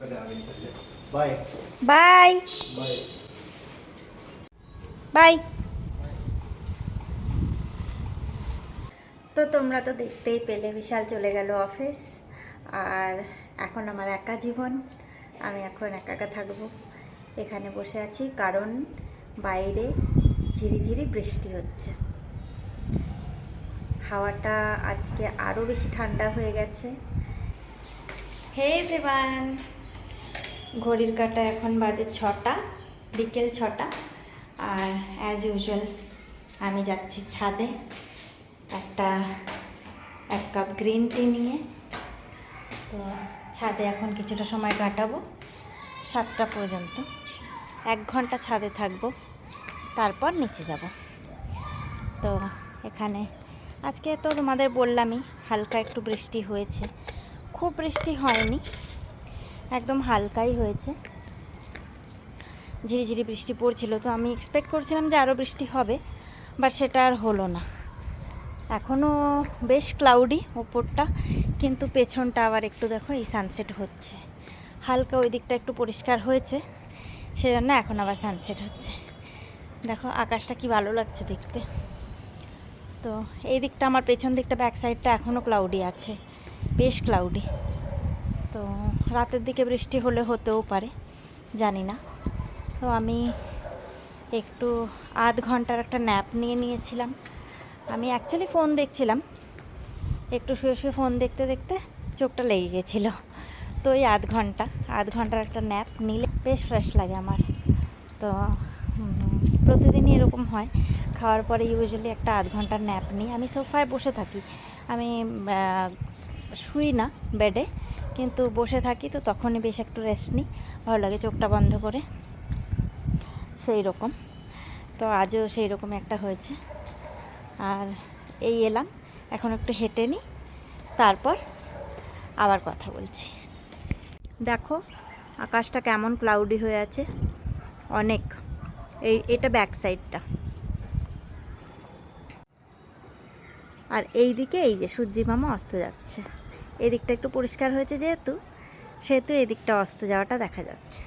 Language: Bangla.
Bye bye bye. বাই। তো তোমরা তো দেখতেই পেলে বিশাল চলে গেল অফিস, আর এখন আমার একা জীবন। আমি এখন একা একা থাকবো, এখানে বসে আছি কারণ বাইরে ঝিরিঝিরি বৃষ্টি হচ্ছে। হাওয়াটা আজকে আরও বেশি ঠান্ডা হয়ে গেছে। হে এভরিওয়ান, ঘড়ির কাঁটা এখন বাজে 6টা, বিকেল 6টা। আর অ্যাজ ইউজুয়াল আমি যাচ্ছি ছাদে এক কাপ গ্রিন টি নিয়ে। তো ছাদে এখন কিছুটা সময় কাটাবো, 7টা পর্যন্ত। 1 ঘন্টা ছাদে থাকবো, তারপর নিচে যাব। তো এখানে আজকে তো তোমাদের বললামই হালকা একটু বৃষ্টি হয়েছে, খুব বৃষ্টি হয়নি, একদম হালকাই হয়েছে। ঝিরিঝিরি বৃষ্টি পড়ছিল, তো আমি এক্সপেক্ট করছিলাম যে আরও বৃষ্টি হবে, বাট সেটা আর হলো না। এখনও বেশ ক্লাউডি ওপরটা, কিন্তু পেছনটা আবার একটু দেখো এই সানসেট হচ্ছে, হালকা ওই দিকটা একটু পরিষ্কার হয়েছে, সেজন্য এখন আবার সানসেট হচ্ছে। দেখো আকাশটা কি ভালো লাগছে দেখতে। তো এই দিকটা আমার পেছন দিকটা ব্যাক সাইডটা এখনও ক্লাউডি আছে, বেশ ক্লাউডি। তো রাতের দিকে বৃষ্টি হলে হতেও পারে, জানি না। তো আমি একটু আধ ঘন্টার একটা ন্যাপ নিয়ে নিয়েছিলাম। আমি অ্যাকচুয়ালি ফোন দেখছিলাম, একটু শুয়ে শুয়ে ফোন দেখতে দেখতে চোখটা লেগে গেছিলো। তো এই আধ ঘন্টার একটা ন্যাপ নিলে বেশ ফ্রেশ লাগে আমার। তো প্রতিদিনই এরকম হয়, খাওয়ার পরে ইউজুয়ালি একটা আধ ঘন্টার ন্যাপ নিই। আমি সোফায় বসে থাকি, আমি শুই না বেডে, কিন্তু বসে থাকি, তো তখনই বেশ একটু রেস্ট নিই, ভালো লাগে চোখটা বন্ধ করে, সেই রকম। তো আজও সেই রকম একটা হয়েছে। আর এই এলাম, এখন একটু হেঁটে নিই, তারপর আবার কথা বলছি। দেখো আকাশটা কেমন ক্লাউডি হয়ে আছে অনেক। এটা ব্যাক সাইডটা, আর এই দিকে এই যে সূর্যি মামা অস্ত যাচ্ছে। এদিকটা একটু পরিষ্কার হয়েছে যেহেতু, সেহেতু এদিকটা অস্ত যাওয়াটা দেখা যাচ্ছে।